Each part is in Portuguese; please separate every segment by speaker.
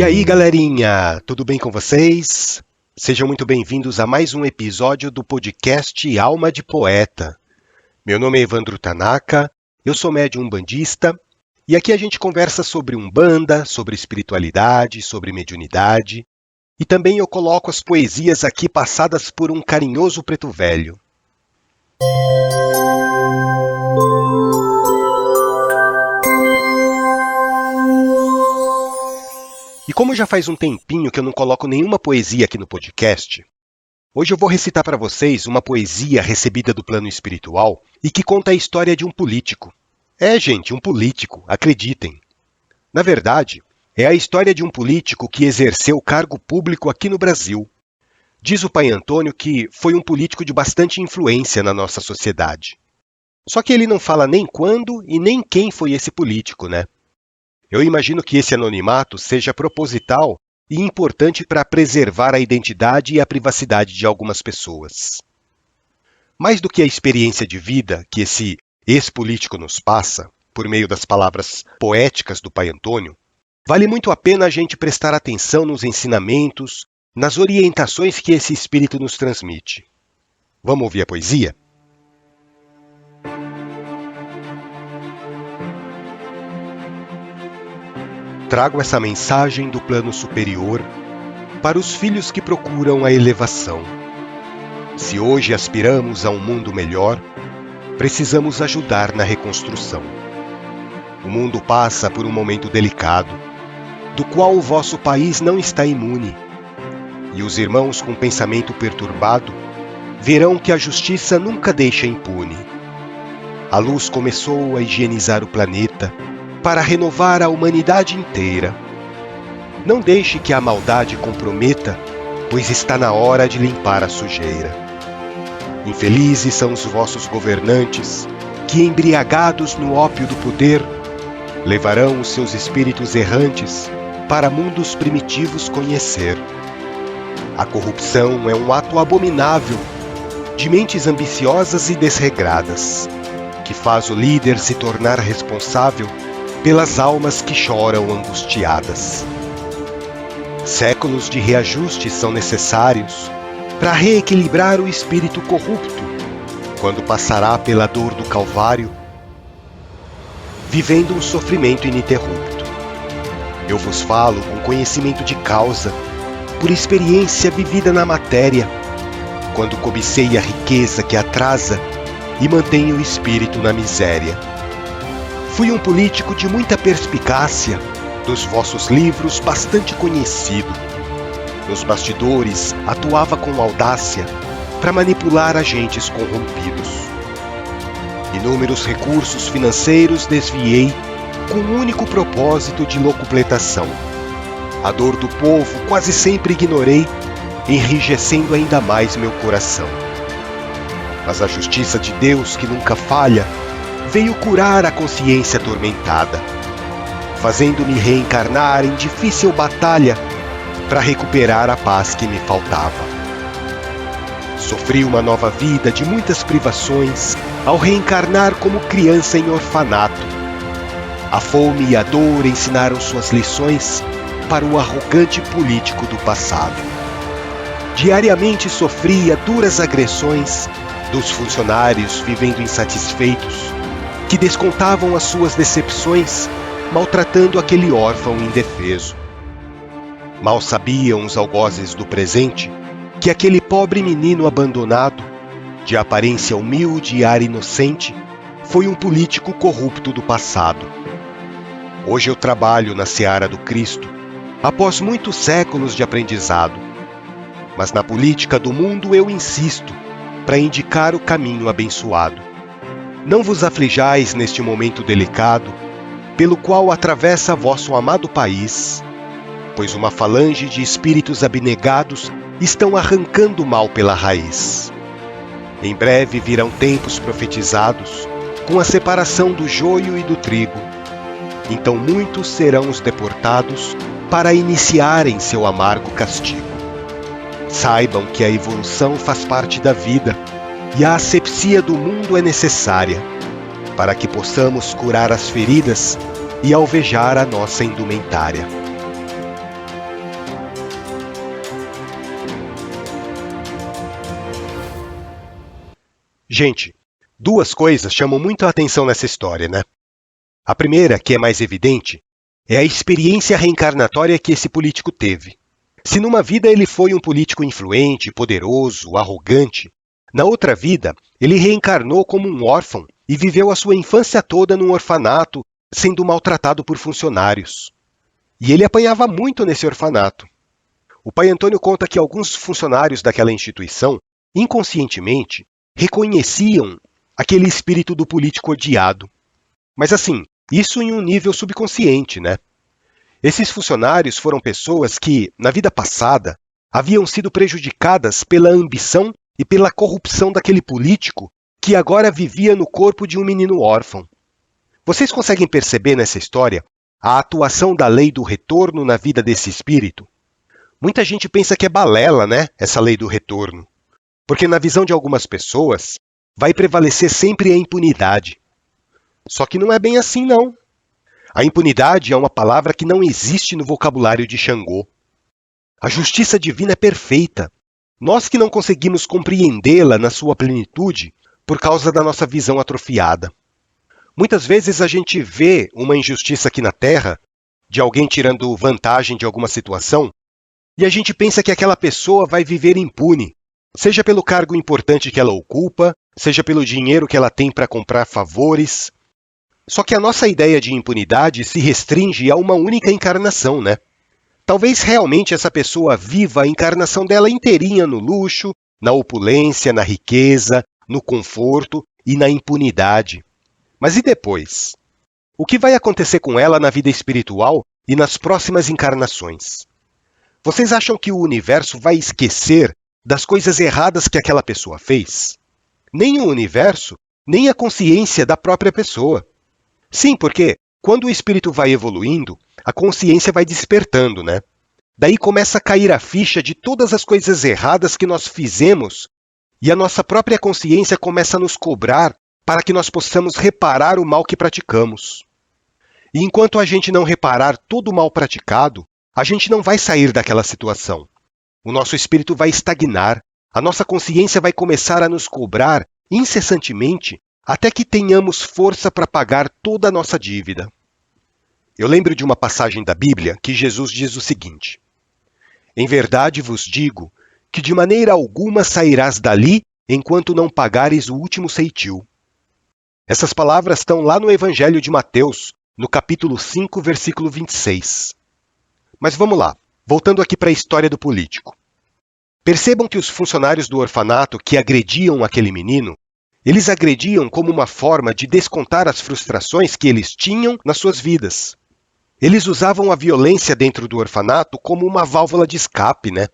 Speaker 1: E aí, galerinha, tudo bem com vocês? Sejam muito bem-vindos a mais um episódio do podcast Alma de Poeta. Meu nome é Evandro Tanaka, eu sou médium umbandista, e aqui a gente conversa sobre Umbanda, sobre espiritualidade, sobre mediunidade, e também eu coloco as poesias aqui passadas por um carinhoso preto velho. E como já faz um tempinho que eu não coloco nenhuma poesia aqui no podcast, hoje eu vou recitar para vocês uma poesia recebida do plano espiritual e que conta a história de um político. Gente, um político, acreditem. Na verdade, é a história de um político que exerceu cargo público aqui no Brasil. Diz o pai Antônio que foi um político de bastante influência na nossa sociedade. Só que ele não fala nem quando e nem quem foi esse político, né? Eu imagino que esse anonimato seja proposital e importante para preservar a identidade e a privacidade de algumas pessoas. Mais do que a experiência de vida que esse ex-político nos passa, por meio das palavras poéticas do pai Antônio, vale muito a pena a gente prestar atenção nos ensinamentos, nas orientações que esse espírito nos transmite. Vamos ouvir a poesia? Trago essa mensagem do plano superior para os filhos que procuram a elevação. Se hoje aspiramos a um mundo melhor, precisamos ajudar na reconstrução. O mundo passa por um momento delicado, do qual o vosso país não está imune, e os irmãos com pensamento perturbado verão que a justiça nunca deixa impune. A luz começou a higienizar o planeta, para renovar a humanidade inteira. Não deixe que a maldade comprometa, pois está na hora de limpar a sujeira. Infelizes são os vossos governantes, que embriagados no ópio do poder, levarão os seus espíritos errantes para mundos primitivos conhecer. A corrupção é um ato abominável, de mentes ambiciosas e desregradas, que faz o líder se tornar responsável pelas almas que choram angustiadas. Séculos de reajuste são necessários para reequilibrar o espírito corrupto, quando passará pela dor do Calvário, vivendo um sofrimento ininterrupto. Eu vos falo com conhecimento de causa, por experiência vivida na matéria, quando cobicei a riqueza que atrasa e mantém o espírito na miséria. Fui um político de muita perspicácia, dos vossos livros bastante conhecido. Nos bastidores atuava com audácia para manipular agentes corrompidos. Inúmeros recursos financeiros desviei com o único propósito de locupletação. A dor do povo quase sempre ignorei, enrijecendo ainda mais meu coração. Mas a justiça de Deus, que nunca falha, veio curar a consciência atormentada, fazendo-me reencarnar em difícil batalha para recuperar a paz que me faltava. Sofri uma nova vida de muitas privações ao reencarnar como criança em orfanato. A fome e a dor ensinaram suas lições para o arrogante político do passado. Diariamente sofria duras agressões dos funcionários vivendo insatisfeitos, que descontavam as suas decepções, maltratando aquele órfão indefeso. Mal sabiam os algozes do presente que aquele pobre menino abandonado, de aparência humilde e ar inocente, foi um político corrupto do passado. Hoje eu trabalho na seara do Cristo, após muitos séculos de aprendizado, mas na política do mundo eu insisto para indicar o caminho abençoado. Não vos aflijais neste momento delicado, pelo qual atravessa vosso amado país, pois uma falange de espíritos abnegados estão arrancando o mal pela raiz. Em breve virão tempos profetizados, com a separação do joio e do trigo. Então muitos serão os deportados para iniciarem seu amargo castigo. Saibam que a evolução faz parte da vida, e a asepsia do mundo é necessária, para que possamos curar as feridas e alvejar a nossa indumentária. Gente, duas coisas chamam muito a atenção nessa história, né? A primeira, que é mais evidente, é a experiência reencarnatória que esse político teve. Se numa vida ele foi um político influente, poderoso, arrogante, na outra vida ele reencarnou como um órfão e viveu a sua infância toda num orfanato, sendo maltratado por funcionários. E ele apanhava muito nesse orfanato. O pai Antônio conta que alguns funcionários daquela instituição, inconscientemente, reconheciam aquele espírito do político odiado. Mas assim, isso em um nível subconsciente, né? Esses funcionários foram pessoas que, na vida passada, haviam sido prejudicadas pela ambição e pela corrupção daquele político que agora vivia no corpo de um menino órfão. Vocês conseguem perceber nessa história a atuação da lei do retorno na vida desse espírito? Muita gente pensa que é balela, né, essa lei do retorno. Porque na visão de algumas pessoas, vai prevalecer sempre a impunidade. Só que não é bem assim, não. A impunidade é uma palavra que não existe no vocabulário de Xangô. A justiça divina é perfeita. Nós que não conseguimos compreendê-la na sua plenitude por causa da nossa visão atrofiada. Muitas vezes a gente vê uma injustiça aqui na Terra, de alguém tirando vantagem de alguma situação, e a gente pensa que aquela pessoa vai viver impune, seja pelo cargo importante que ela ocupa, seja pelo dinheiro que ela tem para comprar favores. Só que a nossa ideia de impunidade se restringe a uma única encarnação, né? Talvez realmente essa pessoa viva a encarnação dela inteirinha no luxo, na opulência, na riqueza, no conforto e na impunidade. Mas e depois? O que vai acontecer com ela na vida espiritual e nas próximas encarnações? Vocês acham que o universo vai esquecer das coisas erradas que aquela pessoa fez? Nem o universo, nem a consciência da própria pessoa. Sim, porque quando o espírito vai evoluindo, a consciência vai despertando, né? Daí começa a cair a ficha de todas as coisas erradas que nós fizemos e a nossa própria consciência começa a nos cobrar para que nós possamos reparar o mal que praticamos. E enquanto a gente não reparar todo o mal praticado, a gente não vai sair daquela situação. O nosso espírito vai estagnar, a nossa consciência vai começar a nos cobrar incessantemente até que tenhamos força para pagar toda a nossa dívida. Eu lembro de uma passagem da Bíblia que Jesus diz o seguinte: Em verdade vos digo que de maneira alguma sairás dali enquanto não pagares o último ceitil. Essas palavras estão lá no Evangelho de Mateus, no capítulo 5, versículo 26. Mas vamos lá, voltando aqui para a história do político. Percebam que os funcionários do orfanato que agrediam aquele menino, eles agrediam como uma forma de descontar as frustrações que eles tinham nas suas vidas. Eles usavam a violência dentro do orfanato como uma válvula de escape, né?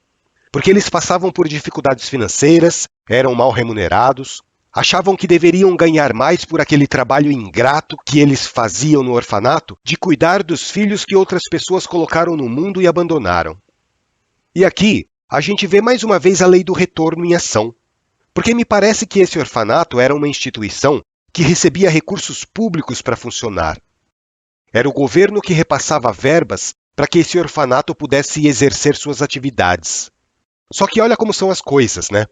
Speaker 1: Porque eles passavam por dificuldades financeiras, eram mal remunerados, achavam que deveriam ganhar mais por aquele trabalho ingrato que eles faziam no orfanato de cuidar dos filhos que outras pessoas colocaram no mundo e abandonaram. E aqui, a gente vê mais uma vez a lei do retorno em ação. Porque me parece que esse orfanato era uma instituição que recebia recursos públicos para funcionar. Era o governo que repassava verbas para que esse orfanato pudesse exercer suas atividades. Só que olha como são as coisas, né?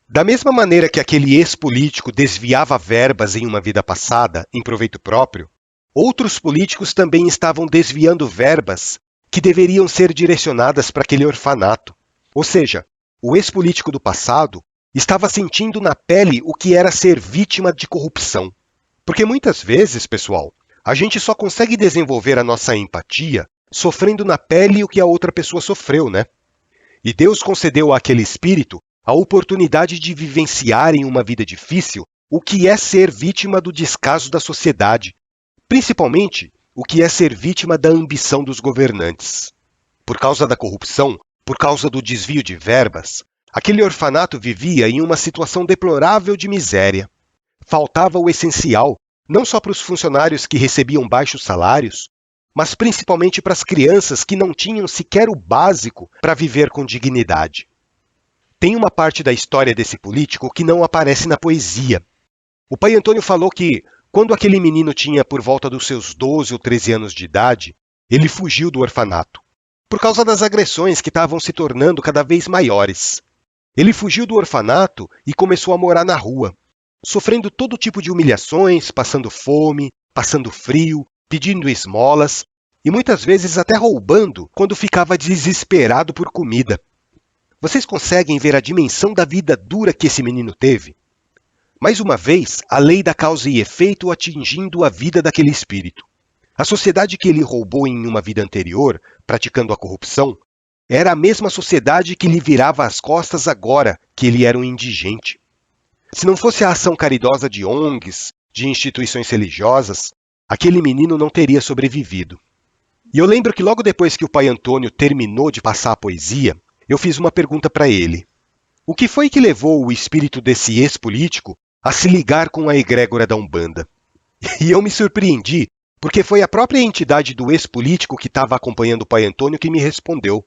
Speaker 1: Da mesma maneira que aquele ex-político desviava verbas em uma vida passada, em proveito próprio, outros políticos também estavam desviando verbas que deveriam ser direcionadas para aquele orfanato. Ou seja, o ex-político do passado estava sentindo na pele o que era ser vítima de corrupção. Porque muitas vezes, pessoal, a gente só consegue desenvolver a nossa empatia sofrendo na pele o que a outra pessoa sofreu, né? E Deus concedeu àquele espírito a oportunidade de vivenciar em uma vida difícil o que é ser vítima do descaso da sociedade, principalmente o que é ser vítima da ambição dos governantes. Por causa da corrupção, por causa do desvio de verbas, aquele orfanato vivia em uma situação deplorável de miséria. Faltava o essencial, não só para os funcionários que recebiam baixos salários, mas principalmente para as crianças que não tinham sequer o básico para viver com dignidade. Tem uma parte da história desse político que não aparece na poesia. O pai Antônio falou que, quando aquele menino tinha por volta dos seus 12 ou 13 anos de idade, ele fugiu do orfanato, por causa das agressões que estavam se tornando cada vez maiores. Ele fugiu do orfanato e começou a morar na rua. sofrendo todo tipo de humilhações, passando fome, passando frio, pedindo esmolas e muitas vezes até roubando quando ficava desesperado por comida. Vocês conseguem ver a dimensão da vida dura que esse menino teve? Mais uma vez, a lei da causa e efeito atingindo a vida daquele espírito. A sociedade que ele roubou em uma vida anterior, praticando a corrupção, era a mesma sociedade que lhe virava as costas agora que ele era um indigente. Se não fosse a ação caridosa de ONGs, de instituições religiosas, aquele menino não teria sobrevivido. E eu lembro que logo depois que o pai Antônio terminou de passar a poesia, eu fiz uma pergunta para ele. O que foi que levou o espírito desse ex-político a se ligar com a egrégora da Umbanda? E eu me surpreendi, porque foi a própria entidade do ex-político que estava acompanhando o pai Antônio que me respondeu.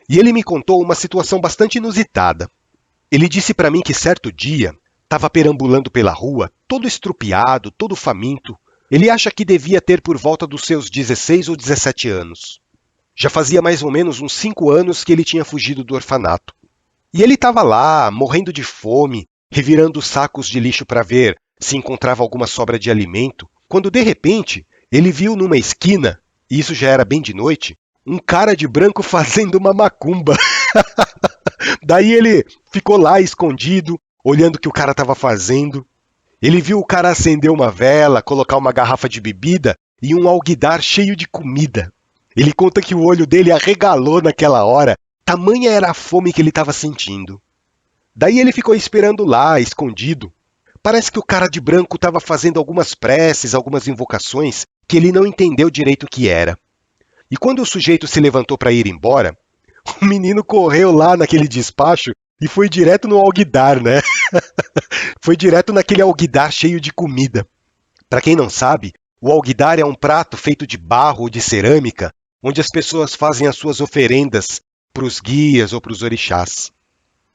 Speaker 1: E ele me contou uma situação bastante inusitada. Ele disse para mim que certo dia estava perambulando pela rua, todo estrupiado, todo faminto. Ele acha que devia ter por volta dos seus 16 ou 17 anos. Já fazia mais ou menos uns 5 anos que ele tinha fugido do orfanato. E ele estava lá, morrendo de fome, revirando os sacos de lixo para ver se encontrava alguma sobra de alimento, quando de repente ele viu numa esquina, e isso já era bem de noite, um cara de branco fazendo uma macumba. Daí ele ficou lá escondido, olhando o que o cara estava fazendo. Ele viu o cara acender uma vela, colocar uma garrafa de bebida e um alguidar cheio de comida. Ele conta que o olho dele arregalou naquela hora, tamanha era a fome que ele estava sentindo. Daí ele ficou esperando lá, escondido. Parece que o cara de branco estava fazendo algumas preces, algumas invocações, que ele não entendeu direito o que era. E quando o sujeito se levantou para ir embora, o menino correu lá naquele despacho e foi direto no alguidar, né? Foi direto naquele alguidar cheio de comida. Para quem não sabe, o alguidar é um prato feito de barro ou de cerâmica, onde as pessoas fazem as suas oferendas para os guias ou para os orixás.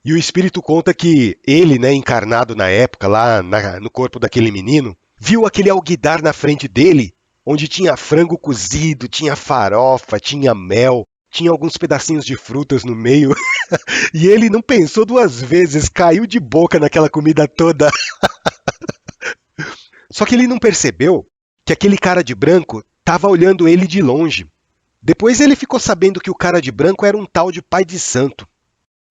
Speaker 1: E o espírito conta que ele, né, encarnado na época, lá no corpo daquele menino, viu aquele alguidar na frente dele, onde tinha frango cozido, tinha farofa, tinha mel, tinha alguns pedacinhos de frutas no meio. E ele não pensou duas vezes, caiu de boca naquela comida toda. Só que ele não percebeu que aquele cara de branco estava olhando ele de longe. Depois ele ficou sabendo que o cara de branco era um tal de pai de santo.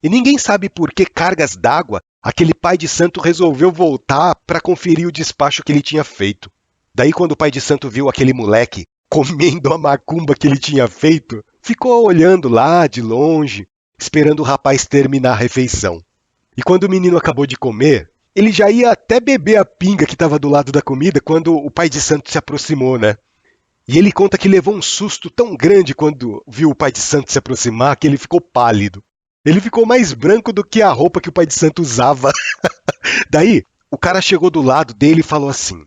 Speaker 1: E ninguém sabe por que cargas d'água aquele pai de santo resolveu voltar para conferir o despacho que ele tinha feito. Daí quando o pai de santo viu aquele moleque comendo a macumba que ele tinha feito, ficou olhando lá de longe, esperando o rapaz terminar a refeição. E quando o menino acabou de comer, ele já ia até beber a pinga que estava do lado da comida quando o pai de santo se aproximou, né? E ele conta que levou um susto tão grande quando viu o pai de santo se aproximar que ele ficou pálido. Ele ficou mais branco do que a roupa que o pai de santo usava. Daí, o cara chegou do lado dele e falou assim: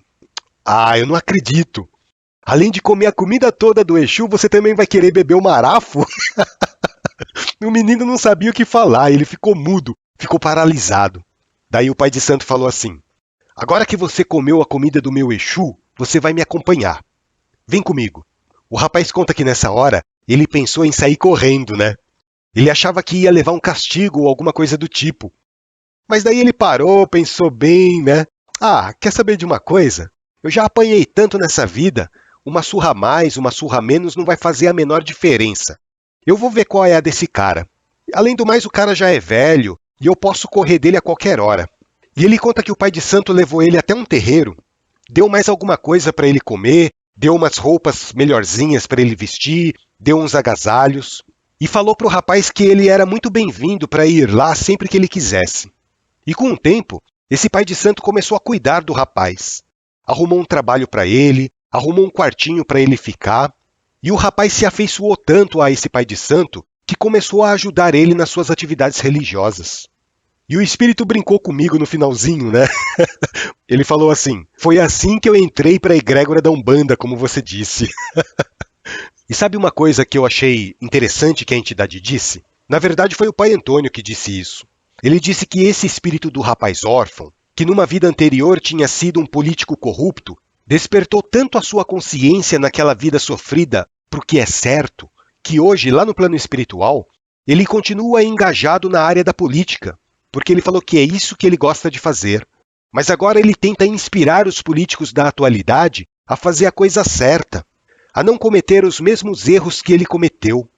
Speaker 1: "Ah, eu não acredito. Além de comer a comida toda do Exu, você também vai querer beber o marafo?" O menino não sabia o que falar, ele ficou mudo, ficou paralisado. Daí o pai de santo falou assim: "Agora que você comeu a comida do meu Exu, você vai me acompanhar. Vem comigo." O rapaz conta que nessa hora, ele pensou em sair correndo, né? Ele achava que ia levar um castigo ou alguma coisa do tipo. Mas daí ele parou, pensou bem, né? Ah, quer saber de uma coisa? Eu já apanhei tanto nessa vida, uma surra a mais, uma surra a menos não vai fazer a menor diferença. Eu vou ver qual é a desse cara. Além do mais, o cara já é velho e eu posso correr dele a qualquer hora. E ele conta que o pai de santo levou ele até um terreiro, deu mais alguma coisa para ele comer, deu umas roupas melhorzinhas para ele vestir, deu uns agasalhos e falou para o rapaz que ele era muito bem-vindo para ir lá sempre que ele quisesse. E com o tempo, esse pai de santo começou a cuidar do rapaz. Arrumou um trabalho para ele, arrumou um quartinho para ele ficar, e o rapaz se afeiçoou tanto a esse pai de santo que começou a ajudar ele nas suas atividades religiosas. E o espírito brincou comigo no finalzinho, né? Ele falou assim: "Foi assim que eu entrei para a egrégora da Umbanda, como você disse." E sabe uma coisa que eu achei interessante que a entidade disse? Na verdade foi o pai Antônio que disse isso. Ele disse que esse espírito do rapaz órfão, que numa vida anterior tinha sido um político corrupto, despertou tanto a sua consciência naquela vida sofrida para o que é certo, que hoje, lá no plano espiritual, ele continua engajado na área da política, porque ele falou que é isso que ele gosta de fazer. Mas agora ele tenta inspirar os políticos da atualidade a fazer a coisa certa, a não cometer os mesmos erros que ele cometeu.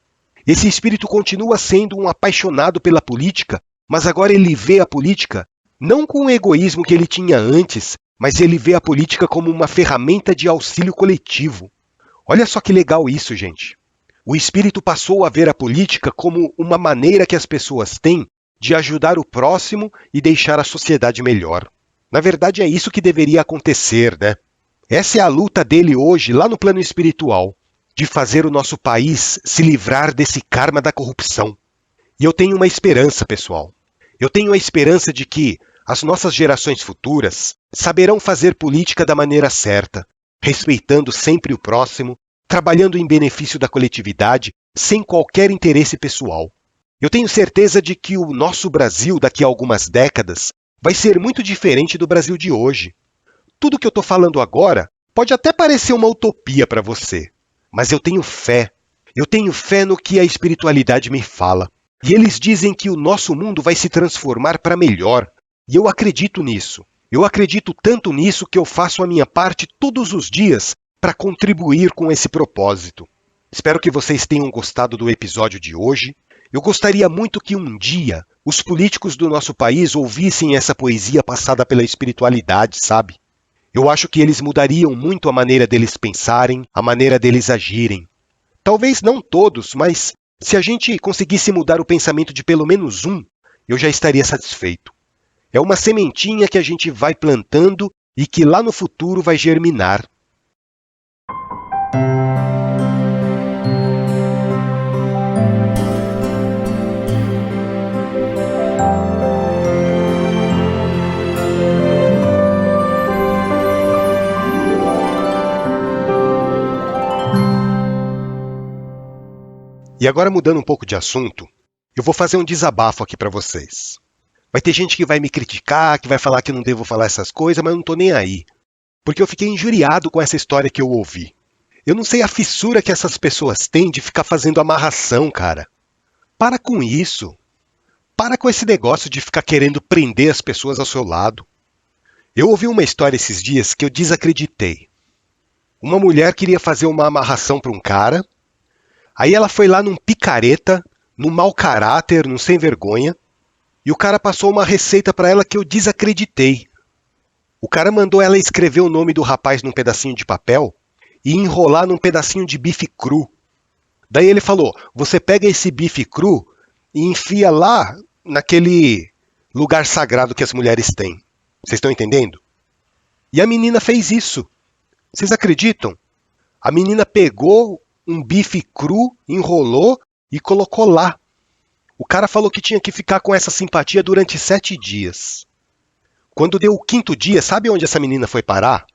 Speaker 1: Esse espírito continua sendo um apaixonado pela política, mas agora ele vê a política não com o egoísmo que ele tinha antes, mas ele vê a política como uma ferramenta de auxílio coletivo. Olha só que legal isso, gente. O espírito passou a ver a política como uma maneira que as pessoas têm de ajudar o próximo e deixar a sociedade melhor. Na verdade, é isso que deveria acontecer, né? Essa é a luta dele hoje, lá no plano espiritual, de fazer o nosso país se livrar desse karma da corrupção. E eu tenho uma esperança, pessoal. Eu tenho a esperança de que as nossas gerações futuras saberão fazer política da maneira certa, respeitando sempre o próximo, trabalhando em benefício da coletividade, sem qualquer interesse pessoal. Eu tenho certeza de que o nosso Brasil, daqui a algumas décadas, vai ser muito diferente do Brasil de hoje. Tudo que eu estou falando agora pode até parecer uma utopia para você, mas eu tenho fé. Eu tenho fé no que a espiritualidade me fala. E eles dizem que o nosso mundo vai se transformar para melhor. E eu acredito nisso. Eu acredito tanto nisso que eu faço a minha parte todos os dias para contribuir com esse propósito. Espero que vocês tenham gostado do episódio de hoje. Eu gostaria muito que um dia os políticos do nosso país ouvissem essa poesia passada pela espiritualidade, sabe? Eu acho que eles mudariam muito a maneira deles pensarem, a maneira deles agirem. Talvez não todos, mas se a gente conseguisse mudar o pensamento de pelo menos um, eu já estaria satisfeito. É uma sementinha que a gente vai plantando e que lá no futuro vai germinar. E agora, mudando um pouco de assunto, eu vou fazer um desabafo aqui para vocês. Vai ter gente que vai me criticar, que vai falar que eu não devo falar essas coisas, mas eu não estou nem aí. Porque eu fiquei injuriado com essa história que eu ouvi. Eu não sei a fissura que essas pessoas têm de ficar fazendo amarração, cara. Para com isso. Para com esse negócio de ficar querendo prender as pessoas ao seu lado. Eu ouvi uma história esses dias que eu desacreditei. Uma mulher queria fazer uma amarração para um cara. Aí ela foi lá num picareta, num mau caráter, num sem vergonha, e o cara passou uma receita para ela que eu desacreditei. O cara mandou ela escrever o nome do rapaz num pedacinho de papel e enrolar num pedacinho de bife cru. Daí ele falou, você pega esse bife cru e enfia lá naquele lugar sagrado que as mulheres têm. Vocês estão entendendo? E a menina fez isso. Vocês acreditam? A menina pegou um bife cru, enrolou e colocou lá. O cara falou que tinha que ficar com essa simpatia durante 7 dias. Quando deu o 5º dia, sabe onde essa menina foi parar?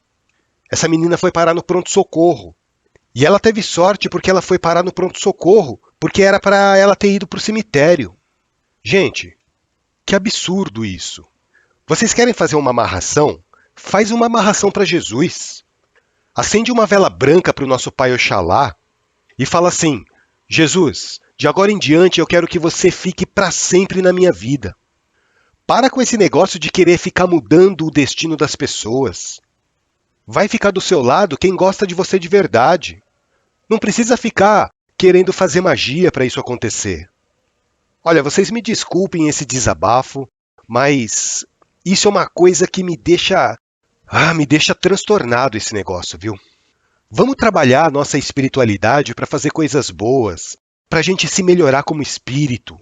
Speaker 1: Essa menina foi parar no pronto-socorro. E ela teve sorte porque ela foi parar no pronto-socorro, porque era para ela ter ido para o cemitério. Gente, que absurdo isso. Vocês querem fazer uma amarração? Faz uma amarração para Jesus. Acende uma vela branca para o nosso Pai Oxalá e fala assim, Jesus, de agora em diante eu quero que você fique para sempre na minha vida. Para com esse negócio de querer ficar mudando o destino das pessoas. Vai ficar do seu lado quem gosta de você de verdade. Não precisa ficar querendo fazer magia para isso acontecer. Olha, vocês me desculpem esse desabafo, mas isso é uma coisa que me deixa transtornado esse negócio, viu? Vamos trabalhar a nossa espiritualidade para fazer coisas boas, para a gente se melhorar como espírito.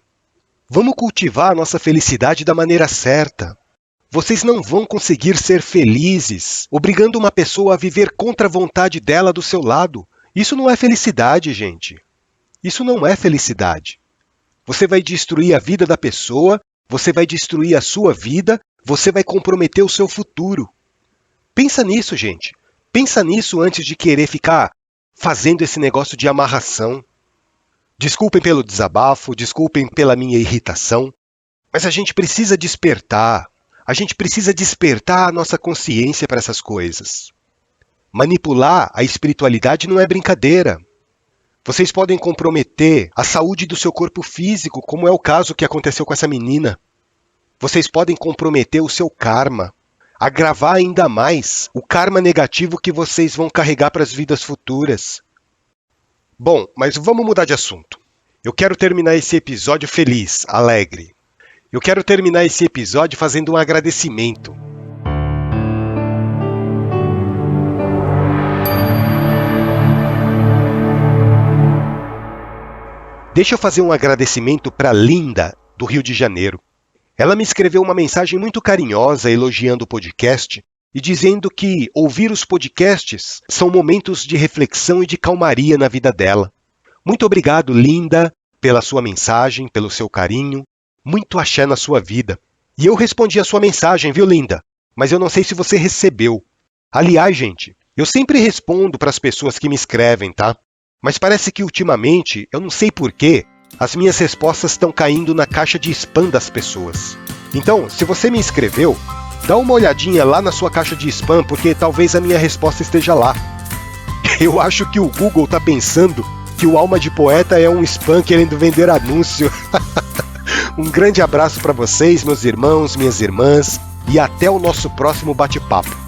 Speaker 1: Vamos cultivar a nossa felicidade da maneira certa. Vocês não vão conseguir ser felizes obrigando uma pessoa a viver contra a vontade dela do seu lado. Isso não é felicidade, gente. Isso não é felicidade. Você vai destruir a vida da pessoa, você vai destruir a sua vida, você vai comprometer o seu futuro. Pensa nisso, gente. Pensa nisso antes de querer ficar fazendo esse negócio de amarração. Desculpem pelo desabafo, desculpem pela minha irritação, mas a gente precisa despertar. A gente precisa despertar a nossa consciência para essas coisas. Manipular a espiritualidade não é brincadeira. Vocês podem comprometer a saúde do seu corpo físico, como é o caso que aconteceu com essa menina. Vocês podem comprometer o seu karma. agravar ainda mais o karma negativo que vocês vão carregar para as vidas futuras. Bom, mas vamos mudar de assunto. Eu quero terminar esse episódio feliz, alegre. Eu quero terminar esse episódio fazendo um agradecimento. Deixa eu fazer um agradecimento para Linda, do Rio de Janeiro. Ela me escreveu uma mensagem muito carinhosa elogiando o podcast e dizendo que ouvir os podcasts são momentos de reflexão e de calmaria na vida dela. Muito obrigado, Linda, pela sua mensagem, pelo seu carinho. Muito axé na sua vida. E eu respondi a sua mensagem, viu, Linda? Mas eu não sei se você recebeu. Aliás, gente, eu sempre respondo para as pessoas que me escrevem, tá? Mas parece que ultimamente, eu não sei porquê, as minhas respostas estão caindo na caixa de spam das pessoas. Então, se você me escreveu, dá uma olhadinha lá na sua caixa de spam, porque talvez a minha resposta esteja lá. Eu acho que o Google está pensando que o Alma de Poeta é um spam querendo vender anúncio. Um grande abraço para vocês, meus irmãos, minhas irmãs, e até o nosso próximo bate-papo.